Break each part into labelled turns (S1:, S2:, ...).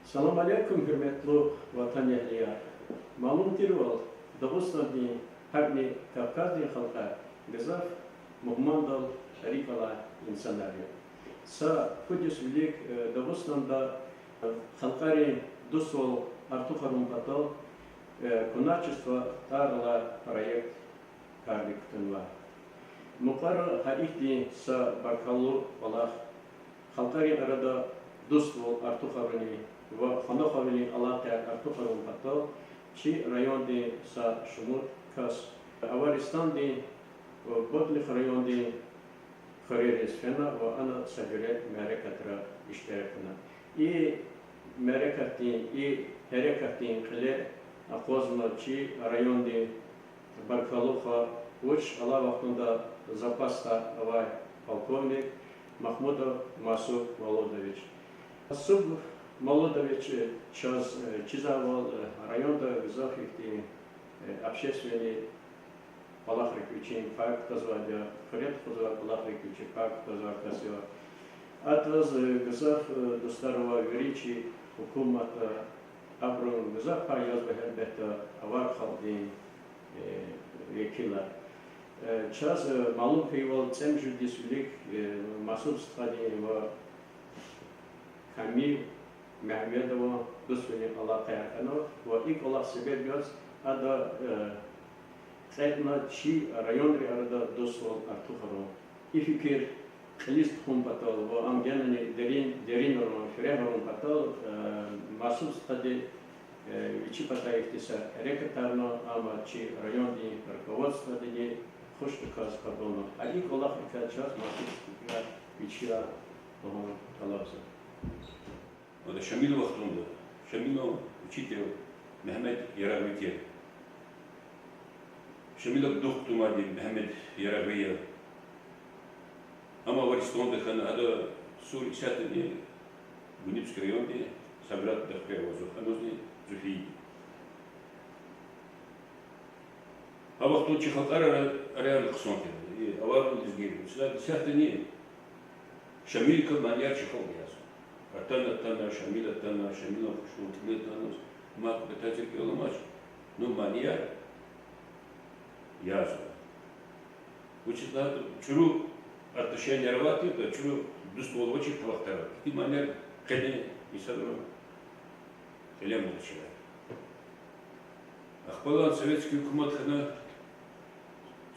S1: Salam aleykum hürmetli vatan ehliya. Malumdur ol, Dağıstan'ın harbi Kafkaz'ın halka gızaf muhmandal harikala insanlar. Sa Kudüs Bilik Dağıstan'da halkari dusol Artuharun Patal Kunachество Tarla проект Карликтонва. Мукар Хаихти са Баркалу Валах Халкари арада Дусвол Артухаруни в Ханохавили Алаке Артухарун Патал Чи районди са Шумут Кас Аваристанди Ботлих районди Харирис Фена в Ана Сагюрет Мерекатра Иштерекна. И Мерекатин и Херекатин Кле Ахозма Чи районди Баркалуха Уч Алла вахтунда запаста авай полковник Махмудов Масуд Володович. Масуд Володович час чизавал районда Захихти общественный Палахриковичи парк тазвадя Харет хоза Палахриковичи парк тазвадя Атваз Газав до старого Гречи хукумата Абрун Газав паяз бехербета Авархалдин Векила. Час малум пейвал цем жудисвилик Масуд Стадин в Камиль Мехмедова Дусвини Аллах Каяканов в ик Аллах себе бьёс ада Кэтна Чи район арада Дусвал Артухару и фикир лист хум патал в Амгенани Дерин Ферехарун патал Масуд Стадин Вичи Патаихтиса Рекатарно Ама Чи районни руководство Дени Хуштукас Кабоно. Али Аллах час Масуд Вичира Талабза.
S2: هذا شميل وقتهم ده شميل وشيته محمد يراويته شميل الدكتور مادي محمد يراويه أما ورستون ده كان هذا سوري ساتني بنيبس كريون دي سبرات دقيقة وزوج أنوزني زفي هذا وقتهم شيء خطر على القصون كده أوارد الزجير سلا ساتني شميل كمان يارش خالد ياسو Тана, Шамила, Шутны, Танус, Мак, Бетатер, Киоламач, ну, Мания, Язу. Учит надо, чуру отношения рвати, да чуру дустволочи плахтара. И манер, кене, и садру, элему начинает. Ахпалан советский хукумат хана,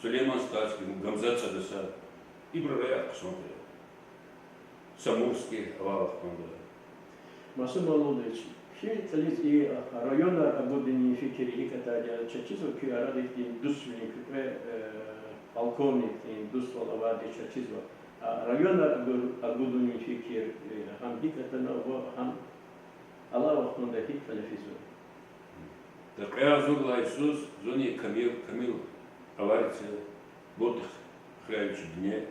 S2: Сулейман Стальский, Гамзат Садаса, и Брараяк смотрел. Самурский Авалах Мандара.
S1: Масуд Володович, все и района обудени фикери и катадия чачизу ки арадик дусвини купе полковник дуствол авади чачизу. Района обудени фикер хам хикатана во хам Аллах вахтунда хик фалафизу.
S2: Такая зугла Иисус, зони Камил аварица, Ботах Храевич Дне.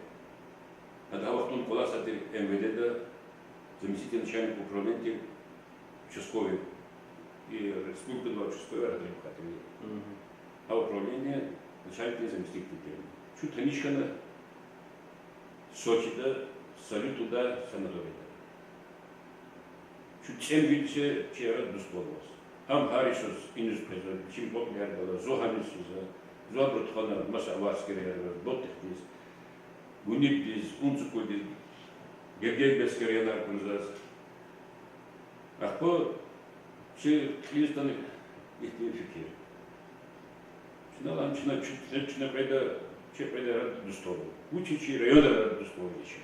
S2: Тогда вахтун коласатель МВД, заместитель начальника управления участковый и республика 2 участковый радиохатили. А управление начальник не заместитель. Чуть Танишкана, Сочи да, Салют туда, санаторий. Чуть 7 видите, чья дусподвоз. Там Харисус, Инус Пеза, чем Бог не ордала, Зоханисуза, Зоабрутхана, Масаварский рядом, Боттехтис. Гуниб без унцукудис, Гергей без карьера кунзас. А по все листаны их не фикир. Сначала начинать пройда, че пройда рад дустову. Учичи района рад дустову еще.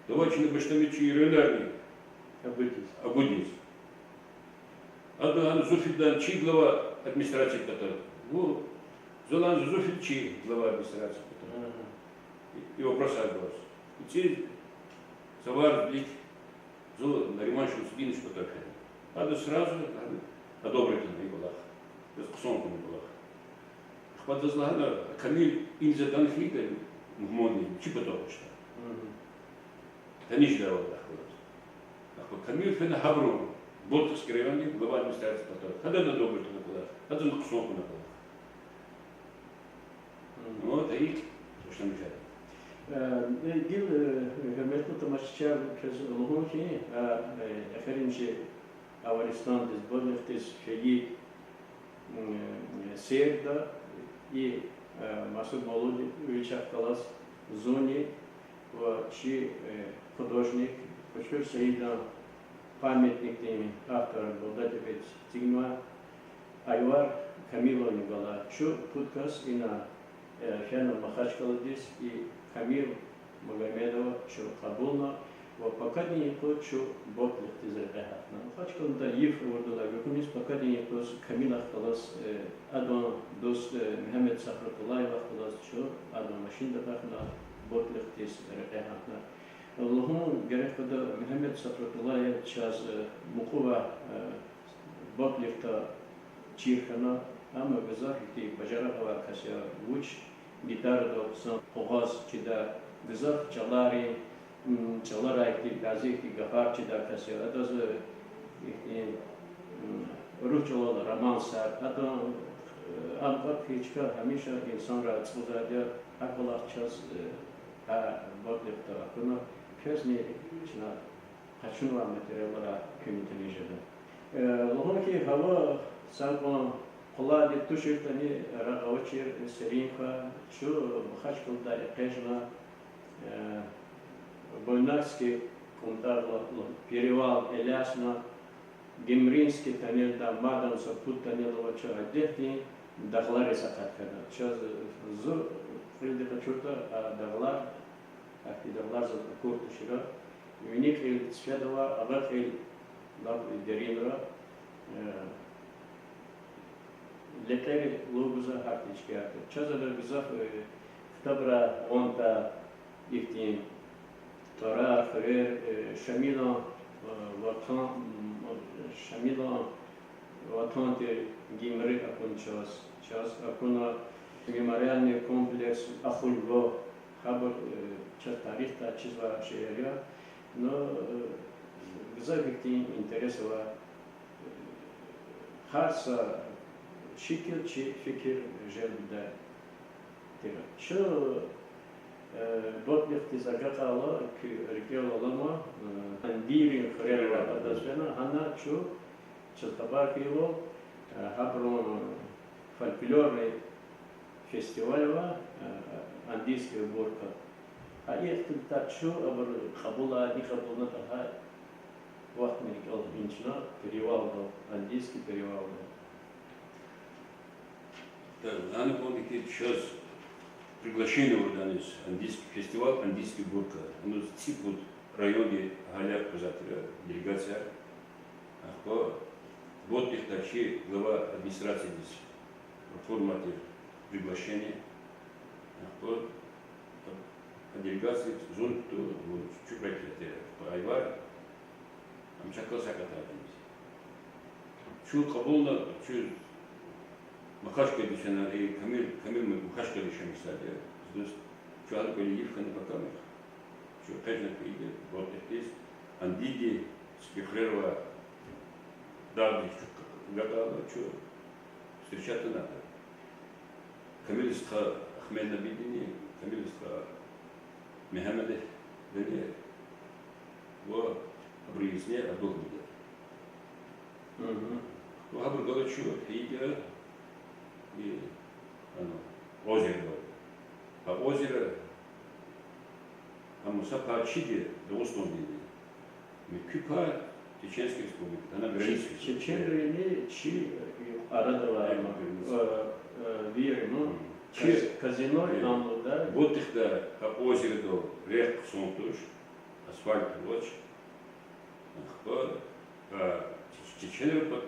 S2: Давайте на баштамичи районарни обудись. Одна Зуфидан чи глава администрации Катара. Ну, Золан Зуфид чи глава администрации Катара. И вопрос отброс. И теперь завар блик, зо на ремонту судины что такое. Надо сразу одобрить на Ибалах, без кусонку на Ибалах. Хватит злана, Камиль инза данных лига в моне, чипа того что. Это не ждало так. Камиль фена хавру, Ботовский район, глава администрации Катара. Когда на добрый на Ибалах, когда на кусонку на Ибалах. Вот и что мы хотим.
S1: Gil hürmetli tamaşçılar kız olgun ki, aferin ki Аваристан des Боднихтис феги Серда и Масуд Молодович Ахталас Зуни, чьи художник, почему Саида памятник теми автора Болдатевич Тигма, Айвар Камило Нигала, чу подкаст и на Фяна Махачкаладис и Камил Магомедова, чу Кабулна, пока не хочу ботлих тизрехат. Махачкалада Ев Урдула Гукунис, пока не хочу Камил Ахталас, Адон Дос Мухаммед Сахратуллаев Ахталас, чу Адон Машинда Бахна, ботлих тизрехат. اللهم جريت كده محمد سفرت الله شاز مقوى بطلفتا تشيرخنا أما بزاف كتير بجرا هوا كسر وش جدار دو سان قغاز كده بزاف جلاري جلاري كتير غازي كتير غفار كده كسر أدوز روح جلال رمان سر أدو أم وقت هيچكار هميشه إنسان را تزوده أقلا شاز بطلفتا كنا Közni içine kaçınma materyallara kıymetini jede. Lohonki hava sanki kolay bir tuşirtani rağavçir serinka şu bxaç kulda iqejna Bolnarski kontarla перевал Элясна Гемринский тоннель да Мадан Сапут тоннель вача адехти даглари сакат када. Час зу филди качурта даглар Актидарлар за курту шира, уник ил сведова, агак ил лаб деринра, летери лугуза хартички арты. Чазада гизах ктабра онта ихтин тора хрер шамила ватан те гимри акун час акуна мемориальный комплекс Ахульго хабар часть тарихта чизва шея, но гзавикти интересова харса шикер чи фикер желда тира. Что ботлихти загакала к региона лама андирин хрера адасвена хана чу чатабар кило хаброн фольклорный фестиваль андийская уборка. А их тут так что, aber Кабула, их Кабула такая, вот мне сказал Винчна, перевал был, андийский перевал был.
S2: Да, надо помнить, сейчас приглашение в Урданис, андийский фестиваль, андийский уборка. Ну, тип вот районе Галяк, позавтра делегация. Вот их такие глава администрации здесь, формате приглашения. Делегации зон то чупрать это айвар амчакал сакатадимиз. Чу кабулна чу махашка дишана и камил махашка дишами саде. Здесь чу алко ливка на покамах. Чу каждый пойдет вот здесь андиди спихлерова дали гадала чу встречаться надо. Камилистха Ахмед Набидини, Камилистха Мехамедов, Дани, во обрезне Абдулхуда. В Абдулгадачу Хидя и озеро. А озеро Амусапа Чиди до Устондини. Микупа Чеченской республики, она граница.
S1: Чеченрени Чи Арадова Вирину. Казино и нам да.
S2: Вот их да, озеро до рек Сонтуш, асфальт лоч. Чеченер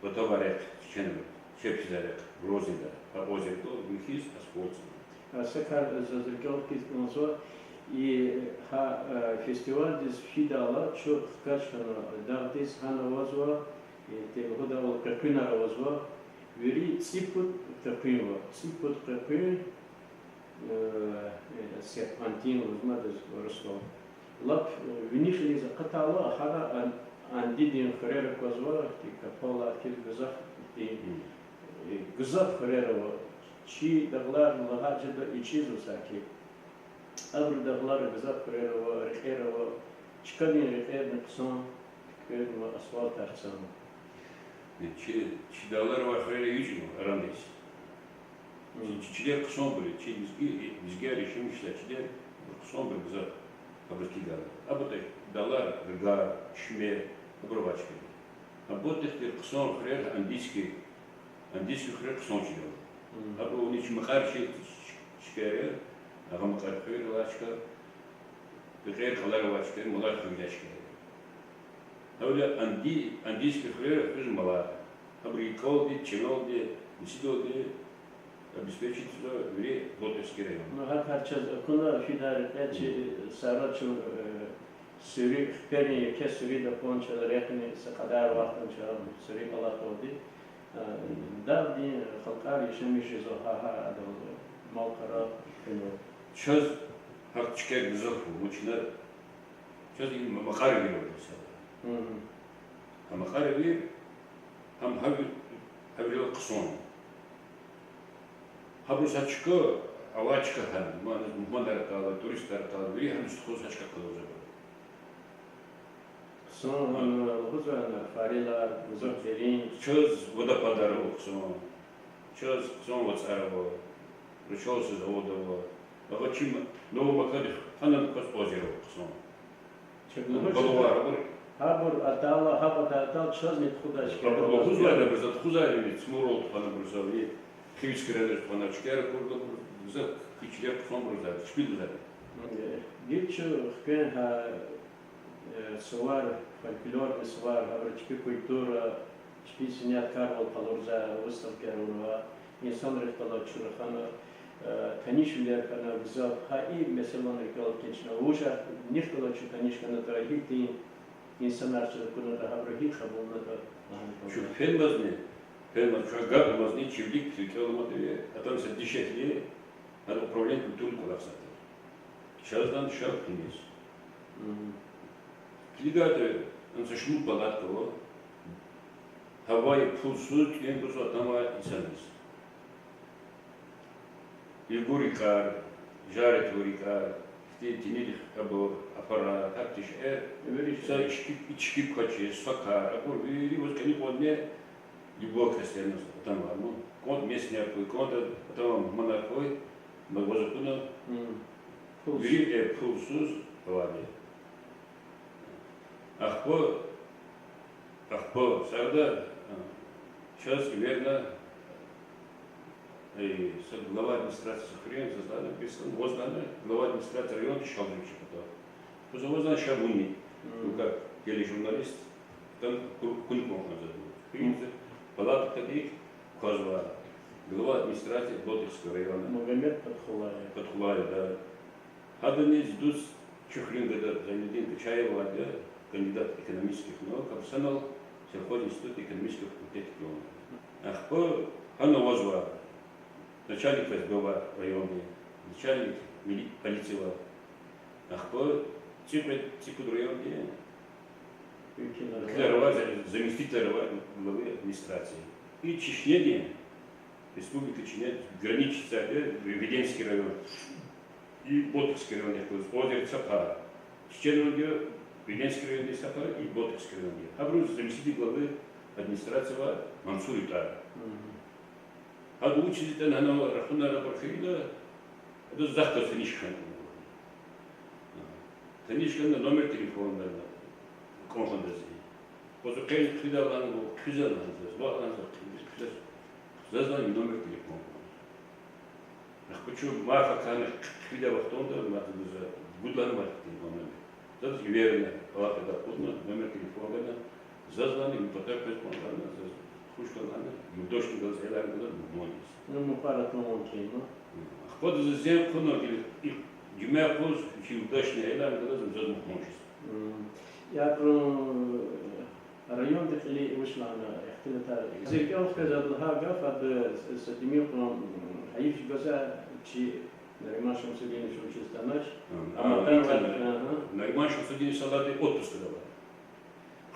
S2: по товарек, чеченер, чепсизарек, розида, озеро до михис асфальт.
S1: А сакар зазеркал кисмонсо и фестиваль дис фидала, что качкано дартис хановозва и те годовал капинарозва. Вери ципут капинва, ципут капин серпантин возможно ростов. Лап винишли за катала, хара андидин хрера козва, ти капала кис газах, ти газах хрерова, чи даглар лагаджда и чизу саки. Абр даглар газах хрерова, рехерова, чканин рехер написан, Görme asfalt artsam.
S2: Çidalar var hayır yüzüm aranız. Çiçekler kıson böyle, bizge erişmişler, çiçekler kıson böyle güzel fabriki dalar. Ama da dalar, rıgar, şme, bu başka. Ama bu da kıson hayır andiski hayır kıson çidalar. Ama onun için mekar şey çıkarıyor, ama mekar hayır başka, bir hayır kalar başka, mular hayır çıkarıyor. Öyle andiski hayır kız mular. Ama yıkıldı, çinoldu, misiloldu. Обеспечить вре лотовский район.
S1: Ну, харчаз, куда фидар, эти сарачу сюри, перни, ке сюри да понча, рехни, сакадар вахтан ча, сюри палатоди. Давди, халкари, шемиши зоха, адал, малкара, кено.
S2: Чöz hakçıker güzel bu, uçuna çöz gibi makara bir olursa. Makara bir, hem havlu kıson. Habru saçka, avaçka hem, muhmanlar kalı, turistler kalı, biri hem üstü saçka kalır.
S1: Son, huzurana, farilar, huzur derin.
S2: Çöz vodopadarı okson, çöz son vatsarabo, rıçolsuz odovo. Ama çim, novu makadır, hanan kos ozero okson. Balıvar, abur.
S1: Habur atala, atal, çöz mit hudaşka.
S2: Abur, huzlarla birzat, huzarlı, smur oldu bana birzat. Химический фанатчикер kurdu, güzel küçükler kufan burada, hiçbir güzel.
S1: Geçu hükün ha suvar, folklor suvar, havraçki kultura, hiçbir sinatkar ol kalorza, ustavker olva, insanlar kalor çurxana, kanişler kana güzel, ha iyi mesela nekal keçna, uca nifkala çu kanişkana da hitin insanlar çurxana da havrahi kabulna da.
S2: Şu fenbaz ne? Фермер, что габмаз не чивлик, километры, а там се дишехли, надо управление культурой Казахстана. Сейчас дан шаг вниз. Клигаты, он се шмут палатково, Havai pulsuz, en kuzu atama insanız. Ilgurikar, jaret urikar, tinir abo apara, taktiş sa içki kaçı, sakar, apur biri vazkani podne. Любого христианства, там, ну, код местный какой, код, потом монархой, магазакуна, вери пулсуз, вали. Ахпо, сарда, сейчас, верно, глава администрации Сахарин, создана, воздана, глава администрации района Шалдовича, потом. Воздана Шабуни, ну, как тележурналист, там Куньков называют. Палата таких Козва, глава администрации Ботовского района.
S1: Магомед
S2: Подхулая, да. Хадани Дус Чухринга, Зайнудин Качаева, да, кандидат экономических наук, профессионал Сельхоз института экономического факультета Киона. Ахпо Ханна Озва, начальник ФСБ района, начальник полиции. Ахпо Ципуд района. Заместитель главы администрации. И Чечня, республика Чечня, граничится Веденский район и Ботовский район, озеро Цапара. Чечня, Веденский район и Цапара и Ботовский район. Абруз заместитель главы администрации Мансур Итара. А учитель на Рахуна Рахуна, это завтра Танишка. Танишка на номер телефона. Konfondası. Pozo kendi kıdalan bu kızalan bu alan kızlar. Zazdan numara telefon. Хочу мафаканы кыда вахтонда матыза гудланы вахтын номер. Заз уверенно палата да подна номер телефона зазланы потапет конларна заз хушкаланы мудошны газеларда модис.
S1: Ну мы пара томонки, ну.
S2: Ход зазем коно и жумя поз чи удачный эларда заз мохмошис.
S1: Я про район дخلي وش معنا اختلافات زي كيف كذا الهاجة فد ستميكم هيف جزء شيء نريمان شمسدين شو شيء استناش أما كان
S2: نريمان شمسدين صلاة отпуск давали.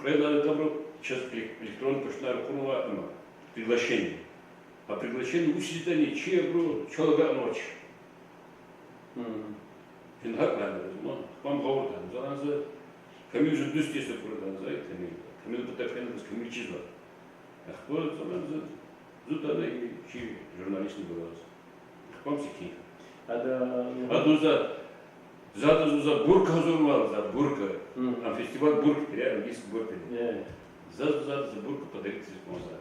S2: Когда добро сейчас электронная почта рухнула приглашение. А приглашение учителей чьи бро человека ночь. Финхак надо, ну вам говорят, за Камил же дустье сопровождал, знаете, Камил потаканил с Камил чизла. А кто zaman zutada ki jurnalist не был. Помните? Зато за бурка зурвал, за бурка. А фестиваль бурка, реально есть бурка. За бурка подарить спонсор.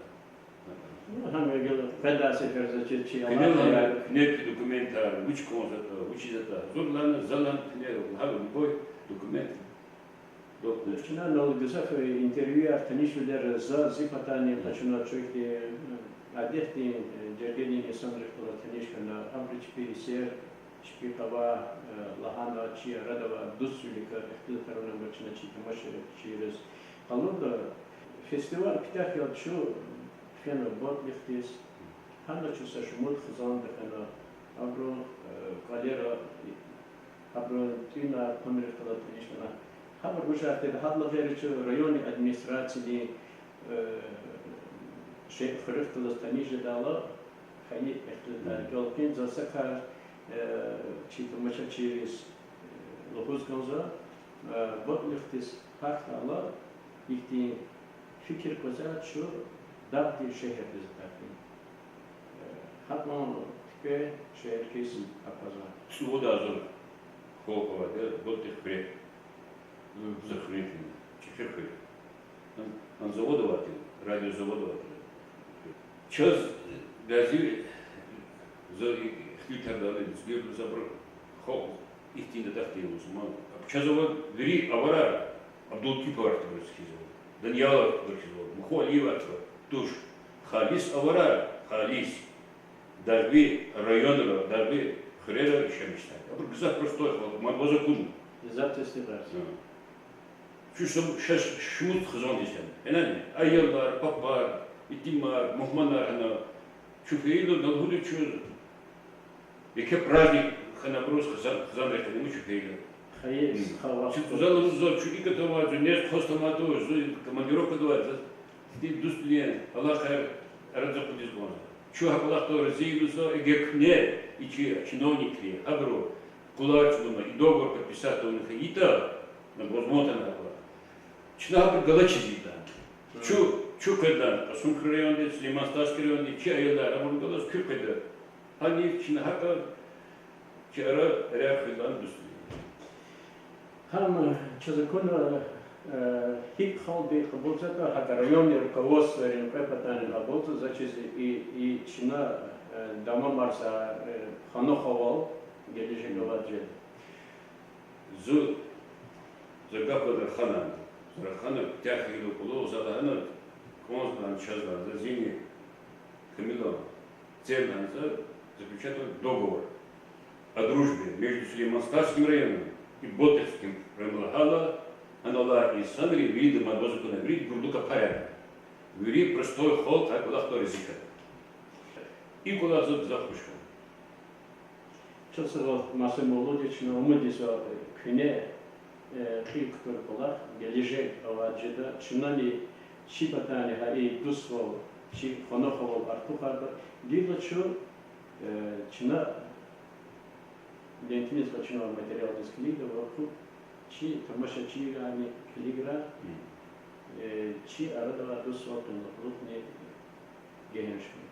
S2: Кнепки документа, вычком зато, вычи зато. Зурлан, залан, бой, документы.
S1: Вчера на Лугазах интервью Артанишвилер за зипатание начинал чуйти одетти Джергени Сандрих Латанишка на Амбрич Пересер, Шпикова, Лахана, Чия, Радова, Дусулика, Эхтилхарона Бачина Чита Машер через Халуда фестиваль Птахил Чу Фена Бот Лихтис, Хана Чуса Шумут Хазан Дехана, Абро Калера, Абро Тина Памир Латанишка. Хабар гушахте хадла феричу райони администрации шейх фрифтулас таниже дала хани эхтилдар голкин засака чита маша через лохузганза вот лихтис хахтала ихти фикр коза чу дабти шехер дизтаки хатман тпе шехер кис апаза
S2: Суда зор Холкова, вот их пред. Захрипли, чехерхи. Он заводователь, радиозаводователь. Час гази за хлитер дали, сбил забрал, хол, их тинда тахтил усман. Часова вери авара, Абдул Кипар творческий, Даньяла творческий, Мухуалива туш, Халис авара, Халис, дарби районера, дарби хрера еще мечтать. А просто простой, мазакун.
S1: Завтра стебрать.
S2: Şu şumut kızan diyeceğim. Yani ayyalar, paplar, itimar, muhmanlar hana. Şu feylo dalhudu çöz. Eke prazdnik hana bros kızan reklamı şu feylo.
S1: Hayır, hava.
S2: Şu tuzalımız zor. Şu iki katı ne kostamadı var, komandirovka var. Değil dostluğun. Allah hayır aradacak bu dizgona. Şu hakkında doğru zeyluza egekne içi чиновники, агро, кулачнума и договор подписать у них и то, на возможно. Çınarlı Galaçiz'den, şu kadar, Asumkır rayonunda, Süleymanstağski rayonunda, iki ayırlar, ama bu kadar Kürk'ede. Hani şimdi hakikaten ki ara reakıyla düştü.
S1: Ham çözükünü hip halde kabulsata, hakka rayonda rukovodstvo ili prepatanje kabulsa, znači i Çin'a dama varsa Hanohoval, gelecek olacak.
S2: Загапада Хана. Хана тяхили около задана, констан чаза за зимний Камилон. Цель заключает договор о дружбе между Сулейманстарским районом и Ботевским районом. Она и Сандри видим одозаку на брид бурдука паря. Вери простой ход, как куда кто ризика. И куда захушка.
S1: Часово Масим Володич на умыдисо квине хилктор пола gelecek avacıda Çınali Şipatani hari Dusvol Şi Honohovol Artuharda Dilaçu Çına Lentiniz Çına материал дискliga вокруг Çi Tamaşaçı yani kiligra Çi arada Dusvol Tunluk ne genişliği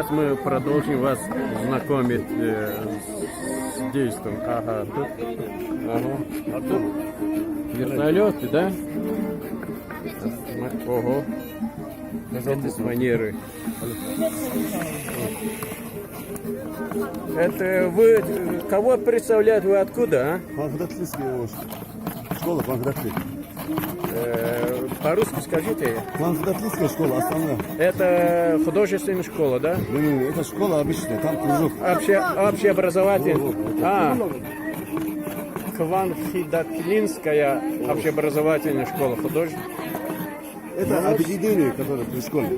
S1: сейчас мы продолжим вас знакомить с действием. Ага, тут, ага. А тут вертолеты, да? Ого. Это с манеры. Это вы кого представляют? Вы откуда, а?
S3: Фанхдатлийская школа Фанхдатлий.
S1: По-русски скажите.
S3: Фанхдатлийская школа основная.
S1: Это художественная школа, да?
S3: Не, это школа обычная, там кружок.
S1: Общеобразовательная. Кванхдатлинская общеобразовательная школа художественная.
S3: Это объединение, которое при школе.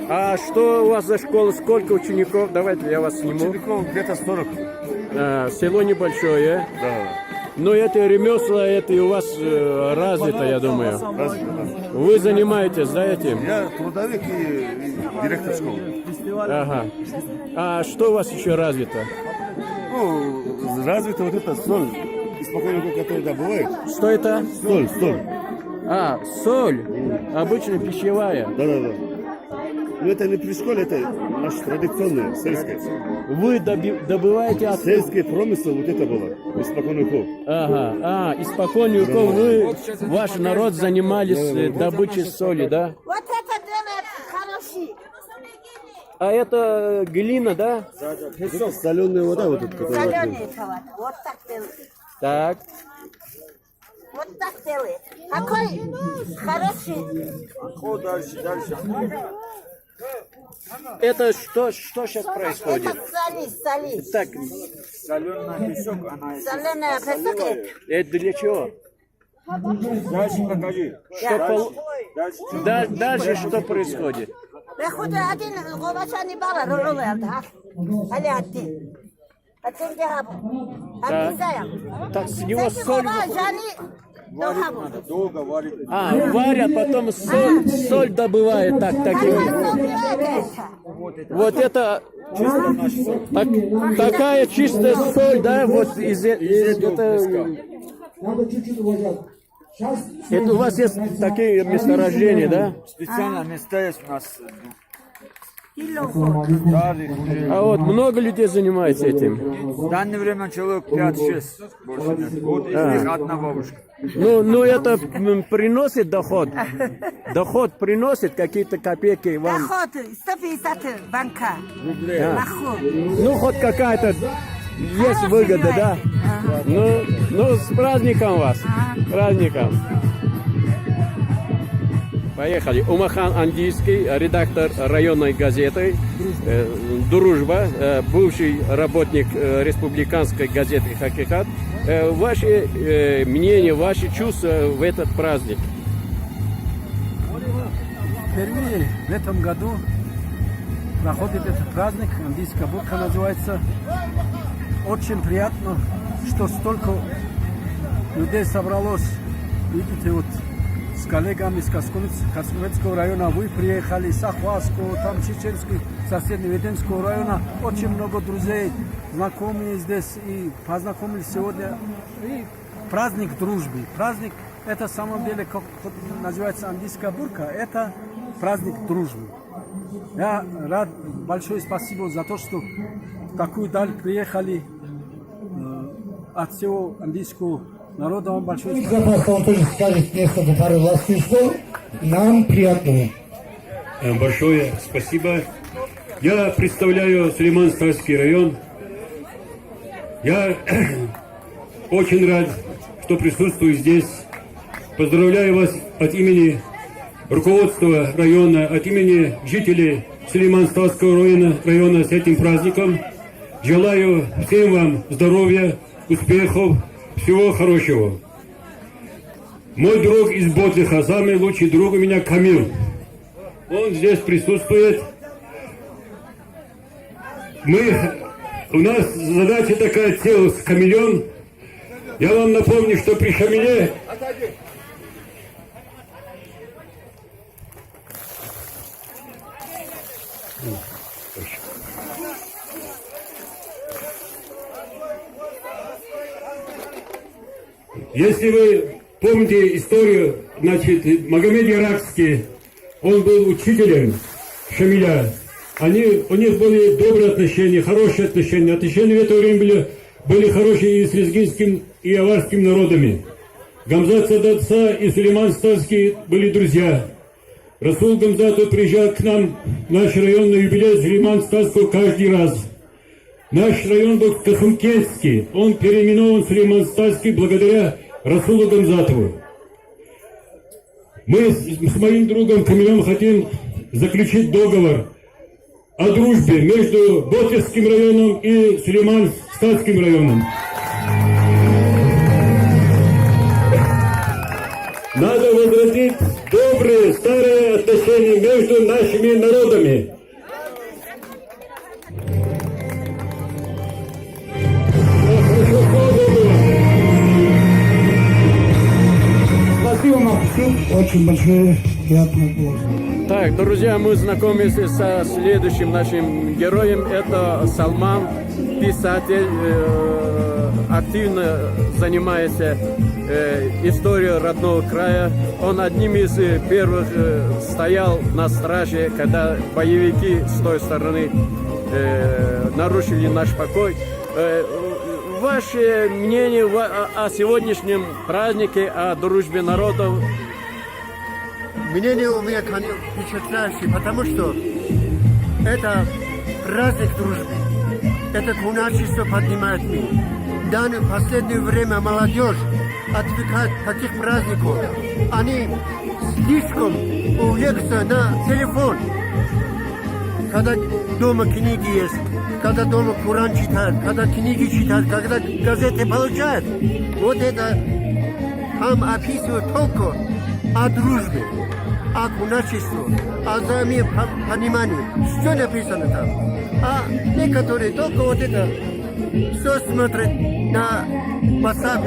S1: А что у вас за школа? Сколько учеников? Давайте я вас сниму.
S3: Учеников где-то 40.
S1: Село небольшое.
S3: Да.
S1: Но это ремесла, это и у вас развито, я думаю.
S3: Разве, да.
S1: Вы занимаетесь, да, этим?
S3: Я трудовик и директор школы.
S1: Ага. А что у вас еще развито?
S3: Ну, развито вот это соль, испокойно, которая добывает.
S1: Что это?
S3: Соль.
S1: А, соль. Обычно пищевая.
S3: Да. Но это не при школе, это наше традиционное, сельское.
S1: Вы добываете от...
S3: Сельский промысел вот это было, испокон веков.
S1: Ага. Испокон веков вы, ваш народ, занимались добычей соли, да?
S4: Вот это делает хороший.
S1: А это глина, да?
S3: Это соленая вода вот эта, которая...
S4: Соленый товар. Вот так делает.
S1: Так.
S4: Вот так делает. Какой хороший.
S3: Дальше.
S1: Это что сейчас происходит?
S4: Это соли.
S1: Так,
S5: Соленый песок, она...
S4: Соленая песок это.
S1: это для чего?
S5: Дальше покажи.
S1: Дальше что происходит?
S4: Выходит один губачани бала роллер, да? Али один. Один дехабу. Один
S1: Так, с него соль...
S5: Долго варить.
S1: Варят, потом соль добывают. Вот это такая чистая соль, да? Вот из это... Это у вас есть такие месторождения, да?
S5: Специально места есть у нас.
S1: А вот много людей занимается этим?
S5: В данное время человек 5-6. Больше нет. Вот из них одна бабушка.
S1: Ну это приносит доход? Доход приносит какие-то копейки вам?
S4: Доход 150 банка. Доход.
S1: Ну хоть какая-то есть выгода, да? Ну с праздником вас! С праздником! Поехали. Умахан Андийский, редактор районной газеты «Дружба», бывший работник республиканской газеты «Хакикат». Ваши мнения, ваши чувства в этот праздник?
S6: Впервые в этом году проходит этот праздник, андийская бурка называется. Очень приятно, что столько людей собралось. Видите, вот с коллегами из Каскунецкого района вы приехали, с Ахвасского, там Чеченский, соседнего Веденского района. Очень много друзей, знакомые здесь и познакомились сегодня. И праздник дружбы. Праздник, это в самом деле, как называется андийская бурка, это праздник дружбы. Я рад, большое спасибо за то, что в такую даль приехали от всего андийского народа. Вам большое спасибо.
S7: Он тоже скажет несколько пару ласковых слов. Нам приятно.
S8: Большое спасибо. Я представляю Сулейман-Стальский район. Я очень рад, что присутствую здесь. Поздравляю вас от имени руководства района, от имени жителей Сулейман-Стальского района с этим праздником. Желаю всем вам здоровья, успехов, всего хорошего. Мой друг из Ботлиха, самый лучший друг у меня Камил. Он здесь присутствует. У нас задача такая, целый хамелеон. Я вам напомню, что при хамеле если вы помните историю, значит, Магомед Иракский, он был учителем Шамиля. у них были добрые отношения, хорошие отношения. Отношения в это время были хорошие и с лезгинским, и аварским народами. Гамзат Садатса и Сулейман Ставский были друзья. Расул Гамзатов приезжал к нам в наш район на юбилей Сулейман Ставского каждый раз. Наш район был Кахумкентский. Он переименован в Сулейман Ставский благодаря Расулу Гамзатову. Мы с моим другом Камилем хотим заключить договор о дружбе между Ботевским районом и Сулейман-Статским районом. Надо возвратить добрые старые отношения между нашими народами.
S7: Спасибо, Максим. Очень большое приятное было.
S6: Так, друзья, мы знакомимся со следующим нашим героем. Это Салман, писатель, активно занимается историей родного края. Он одним из первых стоял на страже, когда боевики с той стороны нарушили наш покой. Ваше мнение о сегодняшнем празднике, о дружбе народов?
S9: Мнение у меня впечатляющее, потому что это праздник дружбы. Это куначество поднимает мир. Да, в последнее время молодежь отвлекает от таких праздников. Они слишком увлекаются на телефон. Когда дома книги есть, когда дома Коран читают, когда книги читают, когда газеты получают. Вот это там описывают только о дружбе, о куначестве, о взаимопонимании. Все написано там. А некоторые только вот это все смотрят на WhatsApp.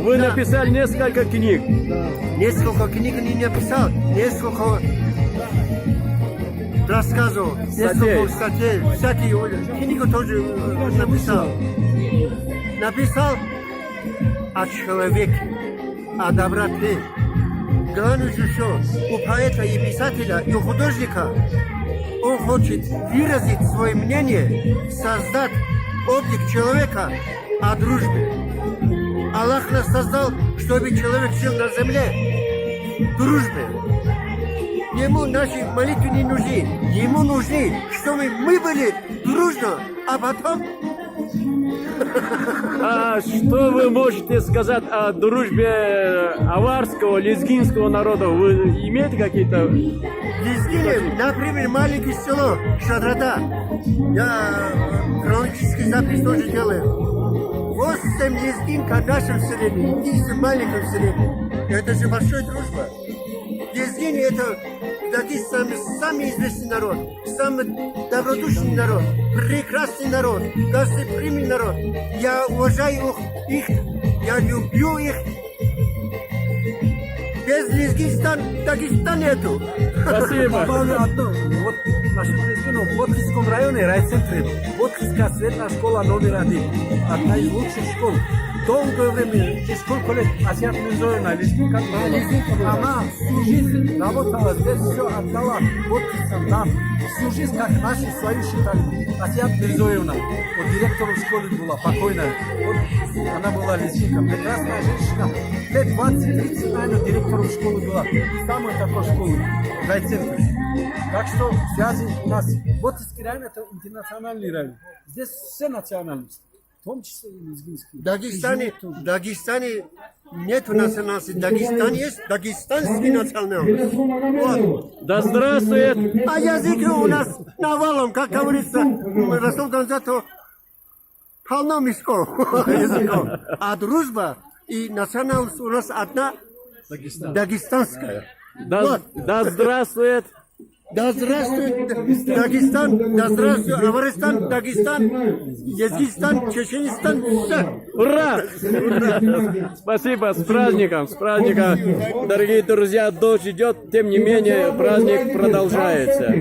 S6: Вы написали несколько книг.
S9: Несколько книг не написал, несколько рассказов, несколько статей, всякие книгу тоже написал. Написал о человеке, о доброте. Главное же, что у поэта и писателя, и у художника он хочет выразить свое мнение, создать облик человека о дружбе. Аллах нас создал, чтобы человек жил на земле в дружбе. Ему наши молитвы не нужны. Ему нужны, чтобы мы были дружно, а потом...
S6: А что вы можете сказать о дружбе аварского, лезгинского народа? Вы имеете какие-то...
S9: Лезгины, например, маленькое село Шадрада. Я хронический запись тоже делаю. 8 лезгин в нашем селении, 10 в маленьком селении. Это же большая дружба. Лезгины это такие самый известный народ, самый добродушный народ, прекрасный народ, гостеприимный народ. Я уважаю их, я люблю их. Без Лезгинстан Дагестан нету.
S6: Спасибо.
S10: Добавлю одно. Вот в нашем Лезгино, в Боткинском районе, райцентре, Боткинская средняя школа номер 1. Одна из лучших школ. Долгое время, сколько лет, Асиат Мирзоевна, лезгинка, она всю жизнь работала здесь, все отдала, вот нам, всю жизнь, как наши свою считали. Асиат Мирзоевна, вот директором школы была, покойная, вот она была лезгинка, прекрасная женщина, лет 20-30, наверное, директором школы была, самой такой школы, в райцентре. Так что связи у нас, Боткинский район это интернациональный район, здесь все национальности. В том числе и лезгинские.
S9: В Дагестане нет национальности. Дагестан есть дагестанский национальность. Вот.
S6: Да здравствует!
S9: А язык у нас навалом, как говорится, Расул Гамзатов полно мешков языков. А дружба и национальность у нас одна дагестанская.
S6: Да здравствует!
S9: Да здравствует Дагестан, да здравствует Афганистан, Дагестан, Языкистан, Чеченистан, все.
S6: Ура! Спасибо, с праздником, с праздником. Дорогие друзья, дождь идет, тем не менее праздник продолжается.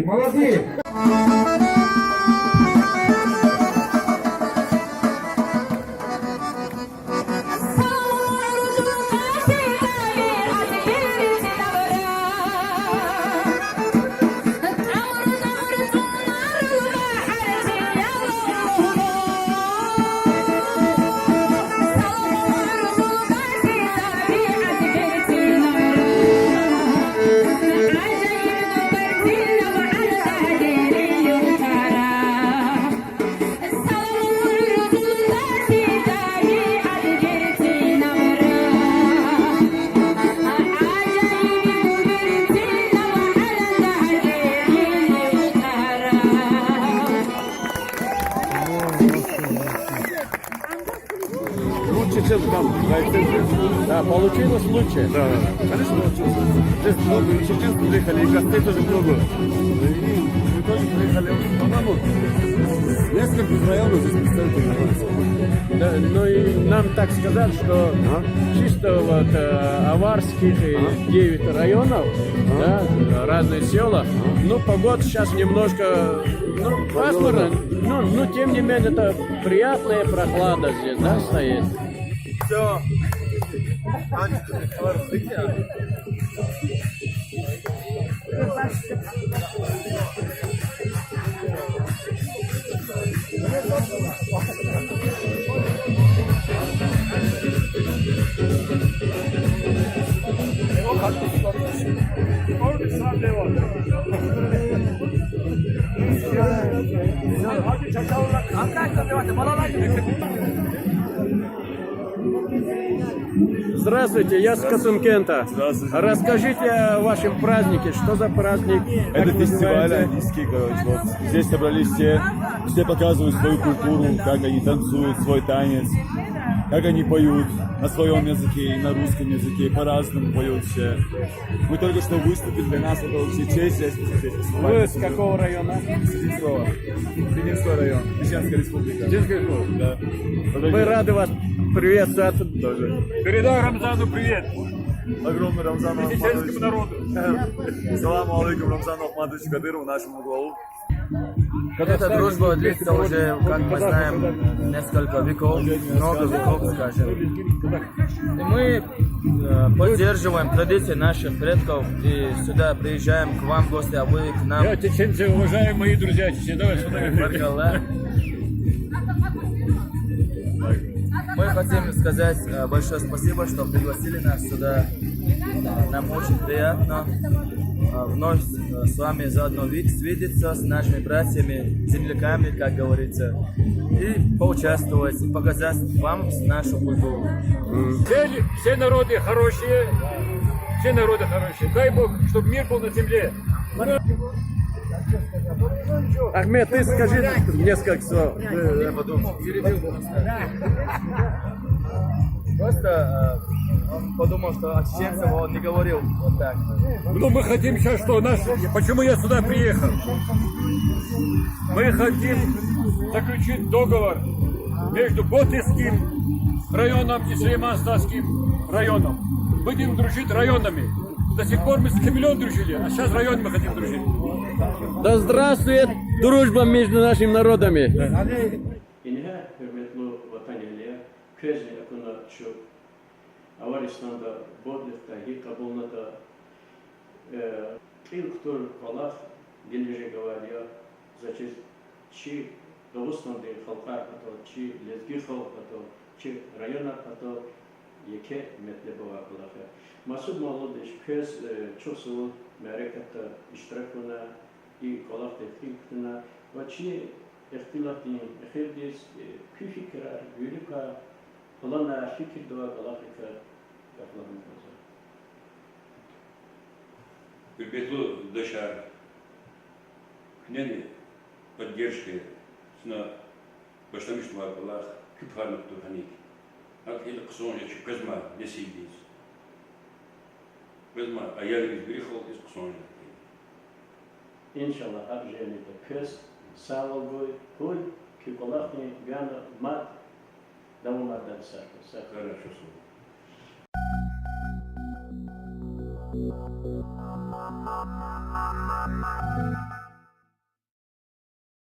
S3: там, в райцентре.
S6: Да, получилось лучше.
S3: Да, конечно, здесь много, и чеченцы приехали, и гостей тоже много. И мы тоже приехали, по-моему, несколько районов здесь представители находятся.
S6: Да, ну и нам так сказали, что чисто вот аварских 9 районов, да, разные села, ну погода сейчас немножко, ну пасмурно, ну тем не менее это приятная прохлада здесь, да, стоит.
S5: Все.
S6: Здравствуйте, я с Касымкента.
S3: Здравствуйте.
S6: Расскажите о вашем празднике, что за праздник?
S3: Это
S6: как
S3: фестиваль
S6: называется?
S3: андийский, короче. Вот. Здесь собрались все показывают свою культуру, как они танцуют, свой танец, как они поют на своем языке и на русском языке, по-разному поют все. Мы только что выступили, для нас это вообще честь здесь.
S6: Вы с какого района?
S3: Срединского район, Чеченская республика.
S6: Чеченская республика?
S3: Да.
S6: Мы рады вас приветствовать.
S3: Тоже.
S2: Передай Рамзану привет.
S3: Огромный Рамзану
S2: Чеченскому народу.
S3: Саламу алейкум Рамзану Ахмадовичу Кадырову, нашему главу.
S11: Эта дружба длится уже, как мы знаем, несколько веков, много веков, скажем. И мы поддерживаем традиции наших предков и сюда приезжаем к вам в гости, а вы к нам.
S2: Чеченцы, уважаемые мои друзья, чеченцы, давай сюда.
S11: Баркалла. Мы хотим сказать большое спасибо, что пригласили нас сюда. Нам очень приятно вновь с вами заодно свидеться, с нашими братьями, земляками, как говорится, и поучаствовать, и показать вам нашу культуру.
S2: Все народы хорошие, все народы хорошие. Дай Бог, чтобы мир был на земле.
S6: Ахмед, ты скажи несколько слов.
S11: Я подумал, просто он подумал, что от чеченцев он не говорил вот так.
S2: Ну, мы хотим сейчас что? Почему я сюда приехал? Мы хотим заключить договор между Ботиским районом и Сулейман-Стасским районом. Будем дружить районами. До сих пор мы с Камелем дружили, а сейчас районами хотим дружить.
S6: Да здравствует дружба между нашими народами.
S1: İnhe hürmetli vatan ehliye, közle yakına şu Avaristan'da, Bodluk'ta, Hikabulna'da ilk tur Allah gelecek avaliya, zaten çi Dağıstan'da halka atı, çi lezgi halk atı, çi rayon atı, yeke metlebe var Allah'a. Masud Mağludiş, köz çok sıvı merakette iştirakına, iyi kolak tefkikına, ve çi اختلاطين خيرديس كي فكرة يوليكا فلنا فكر دوا غلافيكا يفلهم كذا.
S2: Hürmetli dışarı, kneni поддержки сна başlamıştım Allah küphanlıktı hani. Akil kısonca şu kızma nesiydiz. Kızma ayarımız bir yıl iz kısonca.
S1: İnşallah abjeni de köz sağlığı koy ki kolakni yana mat davamadan sarkı.
S2: Хорошо.
S11: Thank you.